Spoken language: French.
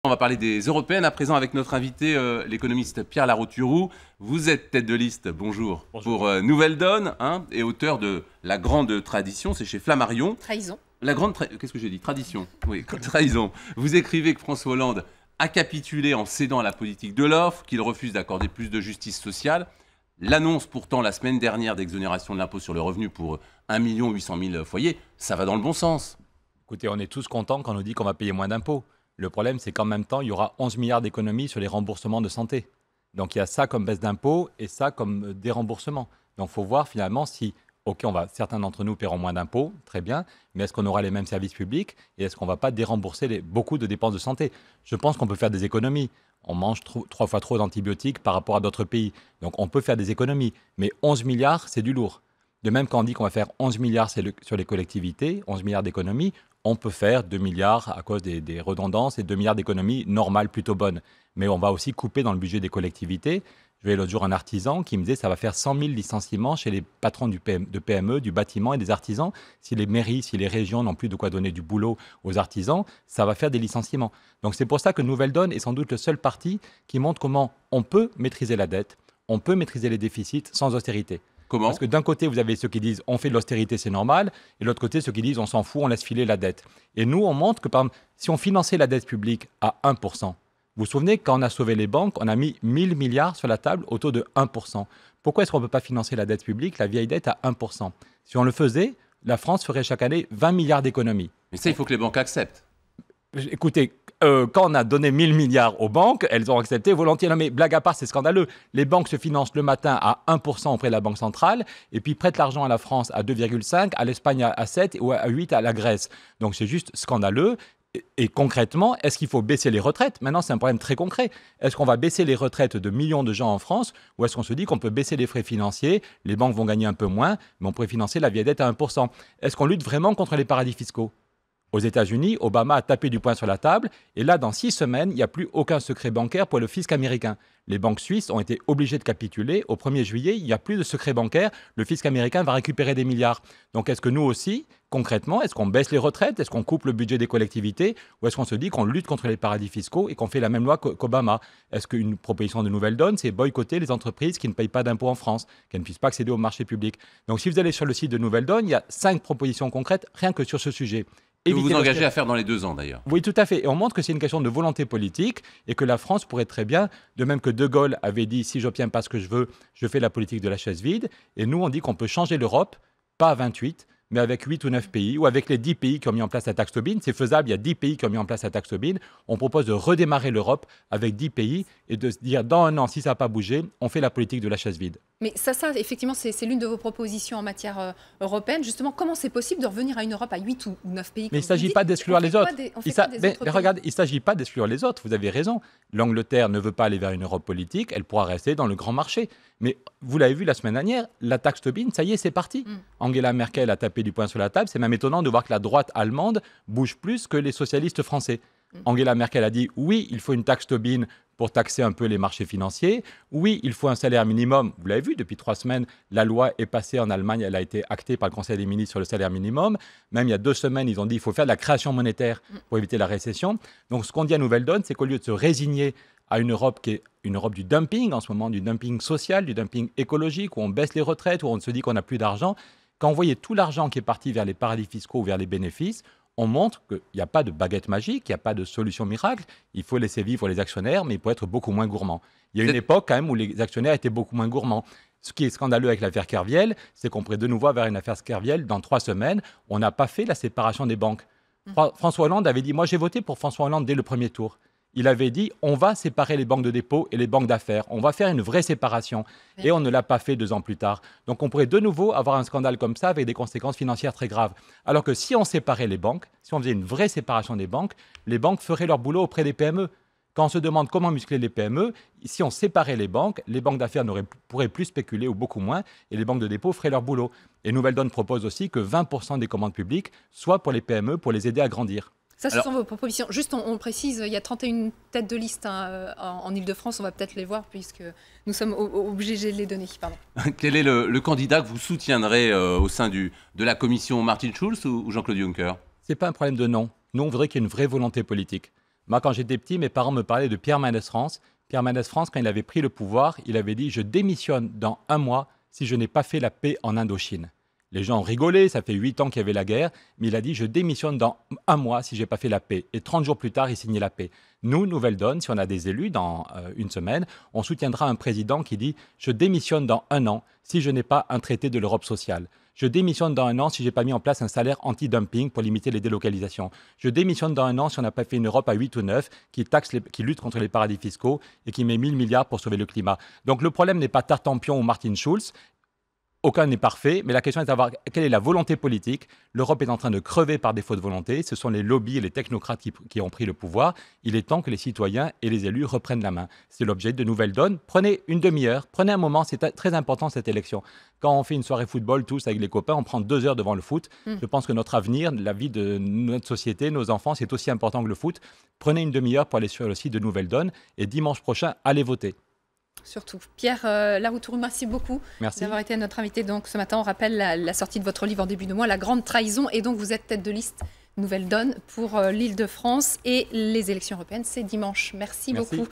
On va parler des européennes à présent avec notre invité, l'économiste Pierre Larrouturou. Vous êtes tête de liste, bonjour, pour Nouvelle Donne, hein, et auteur de La Grande Tradition, c'est chez Flammarion. Trahison. Qu'est-ce que j'ai dit? Tradition. Oui, trahison. Vous écrivez que François Hollande a capitulé en cédant à la politique de l'offre, qu'il refuse d'accorder plus de justice sociale. L'annonce pourtant la semaine dernière d'exonération de l'impôt sur le revenu pour 1 800 000 foyers, ça va dans le bon sens. Écoutez, on est tous contents quand on nous dit qu'on va payer moins d'impôts. Le problème, c'est qu'en même temps, il y aura 11 milliards d'économies sur les remboursements de santé. Donc il y a ça comme baisse d'impôts et ça comme déremboursement. Donc il faut voir finalement si, ok, certains d'entre nous paieront moins d'impôts, très bien, mais est-ce qu'on aura les mêmes services publics et est-ce qu'on ne va pas dérembourser beaucoup de dépenses de santé? Je pense qu'on peut faire des économies. On mange 3 fois trop d'antibiotiques par rapport à d'autres pays. Donc on peut faire des économies. Mais 11 milliards, c'est du lourd. De même, quand on dit qu'on va faire 11 milliards sur les collectivités, 11 milliards d'économies, on peut faire 2 milliards à cause des redondances et 2 milliards d'économies normales, plutôt bonnes. Mais on va aussi couper dans le budget des collectivités. Je vais l'autre jour un artisan qui me disait que ça va faire 100 000 licenciements chez les patrons de PME, du bâtiment et des artisans. Si les mairies, si les régions n'ont plus de quoi donner du boulot aux artisans, ça va faire des licenciements. Donc c'est pour ça que Nouvelle Donne est sans doute le seul parti qui montre comment on peut maîtriser la dette, on peut maîtriser les déficits sans austérité. Comment? Parce que d'un côté, vous avez ceux qui disent on fait de l'austérité, c'est normal, et de l'autre côté, ceux qui disent on s'en fout, on laisse filer la dette. Et nous, on montre que par exemple, si on finançait la dette publique à 1%, vous vous souvenez, quand on a sauvé les banques, on a mis 1000 milliards sur la table au taux de 1%. Pourquoi est-ce qu'on ne peut pas financer la dette publique, la vieille dette, à 1%? Si on le faisait, la France ferait chaque année 20 milliards d'économies. Mais ça, il faut que les banques acceptent. Écoutez, quand on a donné 1000 milliards aux banques, elles ont accepté volontiers. Non mais blague à part, c'est scandaleux. Les banques se financent le matin à 1% auprès de la Banque centrale et puis prêtent l'argent à la France à 2,5, à l'Espagne à 7 ou à 8 à la Grèce. Donc c'est juste scandaleux. Et concrètement, est-ce qu'il faut baisser les retraites? Maintenant, c'est un problème très concret. Est-ce qu'on va baisser les retraites de millions de gens en France ou est-ce qu'on se dit qu'on peut baisser les frais financiers, les banques vont gagner un peu moins, mais on pourrait financer la vieille dette à 1%? Est-ce qu'on lutte vraiment contre les paradis fiscaux? Aux États-Unis, Obama a tapé du poing sur la table et là, dans 6 semaines, il n'y a plus aucun secret bancaire pour le fisc américain. Les banques suisses ont été obligées de capituler. Au 1er juillet, il n'y a plus de secret bancaire. Le fisc américain va récupérer des milliards. Donc, est-ce que nous aussi, concrètement, est-ce qu'on baisse les retraites? Est-ce qu'on coupe le budget des collectivités? Ou est-ce qu'on se dit qu'on lutte contre les paradis fiscaux et qu'on fait la même loi qu'Obama? Est-ce qu'une proposition de Nouvelle Donne, c'est boycotter les entreprises qui ne payent pas d'impôts en France, qui ne puissent pas accéder au marché public? Donc, si vous allez sur le site de Nouvelle Donne, il y a 5 propositions concrètes rien que sur ce sujet. Que vous vous engagez à faire dans les 2 ans d'ailleurs. Oui, tout à fait. Et on montre que c'est une question de volonté politique et que la France pourrait très bien, de même que De Gaulle avait dit « si j'obtiens pas ce que je veux, je fais la politique de la chaise vide ». Et nous, on dit qu'on peut changer l'Europe, pas à 28, mais avec 8 ou 9 pays, ou avec les 10 pays qui ont mis en place la taxe Tobin. C'est faisable, il y a 10 pays qui ont mis en place la taxe Tobin. On propose de redémarrer l'Europe avec 10 pays et de se dire, dans 1 an, si ça n'a pas bougé, on fait la politique de la chaise vide. Mais ça effectivement, c'est l'une de vos propositions en matière européenne. Justement, comment c'est possible de revenir à une Europe à 8 ou 9 pays? Mais il ne s'agit pas d'exclure les autres. Regardez, il ne s'agit pas d'exclure les autres. Vous avez raison. L'Angleterre ne veut pas aller vers une Europe politique. Elle pourra rester dans le grand marché. Mais vous l'avez vu la semaine dernière, la taxe Tobin, ça y est, c'est parti. Angela Merkel a tapé du poing sur la table. C'est même étonnant de voir que la droite allemande bouge plus que les socialistes français. Angela Merkel a dit oui, il faut une taxe Tobin pour taxer un peu les marchés financiers. Oui, il faut un salaire minimum. Vous l'avez vu, depuis 3 semaines, la loi est passée en Allemagne, elle a été actée par le Conseil des ministres sur le salaire minimum. Même il y a 2 semaines, ils ont dit qu'il faut faire de la création monétaire pour éviter la récession. Donc ce qu'on dit à Nouvelle Donne, c'est qu'au lieu de se résigner à une Europe qui est une Europe du dumping en ce moment, du dumping social, du dumping écologique, où on baisse les retraites, où on se dit qu'on n'a plus d'argent, quand on voyait tout l'argent qui est parti vers les paradis fiscaux ou vers les bénéfices, on montre qu'il n'y a pas de baguette magique, il n'y a pas de solution miracle. Il faut laisser vivre les actionnaires, mais il faut être beaucoup moins gourmand. Il y a une époque quand même où les actionnaires étaient beaucoup moins gourmands. Ce qui est scandaleux avec l'affaire Kerviel, c'est qu'on pourrait de nouveau avoir une affaire Kerviel dans 3 semaines. On n'a pas fait la séparation des banques. François Hollande avait dit, moi j'ai voté pour François Hollande dès le premier tour. Il avait dit, on va séparer les banques de dépôt et les banques d'affaires. On va faire une vraie séparation. Et on ne l'a pas fait 2 ans plus tard. Donc on pourrait de nouveau avoir un scandale comme ça avec des conséquences financières très graves. Alors que si on séparait les banques, si on faisait une vraie séparation des banques, les banques feraient leur boulot auprès des PME. Quand on se demande comment muscler les PME, si on séparait les banques d'affaires pourraient plus spéculer ou beaucoup moins, et les banques de dépôt feraient leur boulot. Et Nouvelle Donne propose aussi que 20% des commandes publiques soient pour les PME, pour les aider à grandir. Ça, ce sont vos propositions. Juste, on précise, il y a 31 têtes de liste en Ile-de-France. On va peut-être les voir puisque nous sommes obligés de les donner. Pardon. Quel est le candidat que vous soutiendrez au sein de la commission? Martin Schulz ou Jean-Claude Juncker? Ce n'est pas un problème de nom. Nous, on voudrait qu'il y ait une vraie volonté politique. Moi, quand j'étais petit, mes parents me parlaient de Pierre Mendès France. Pierre Mendès France, quand il avait pris le pouvoir, il avait dit « Je démissionne dans 1 mois si je n'ai pas fait la paix en Indochine ». Les gens ont rigolé, ça fait 8 ans qu'il y avait la guerre, mais il a dit « Je démissionne dans 1 mois si je n'ai pas fait la paix ». Et 30 jours plus tard, il signait la paix. Nous, Nouvelle Donne, si on a des élus dans une semaine, on soutiendra un président qui dit « Je démissionne dans 1 an si je n'ai pas un traité de l'Europe sociale ». Je démissionne dans 1 an si je n'ai pas mis en place un salaire anti-dumping pour limiter les délocalisations. Je démissionne dans 1 an si on n'a pas fait une Europe à 8 ou 9 qui lutte contre les paradis fiscaux et qui met 1000 milliards pour sauver le climat. Donc le problème n'est pas Tartampion ou Martin Schulz. Aucun n'est parfait, mais la question est de savoir quelle est la volonté politique. L'Europe est en train de crever par défaut de volonté. Ce sont les lobbies et les technocrates qui ont pris le pouvoir. Il est temps que les citoyens et les élus reprennent la main. C'est l'objet de Nouvelle Donne. Prenez une demi-heure, prenez un moment, c'est très important cette élection. Quand on fait une soirée football tous avec les copains, on prend 2 heures devant le foot. Je pense que notre avenir, la vie de notre société, nos enfants, c'est aussi important que le foot. Prenez une demi-heure pour aller sur le site de Nouvelle Donne et dimanche prochain, allez voter. Surtout. Pierre Laroutourou, merci beaucoup d'avoir été notre invité. Donc, ce matin, on rappelle la sortie de votre livre en début de mois, La Grande Trahison. Et donc, vous êtes tête de liste Nouvelle Donne pour l'Île-de-France et les élections européennes. C'est dimanche. Merci beaucoup.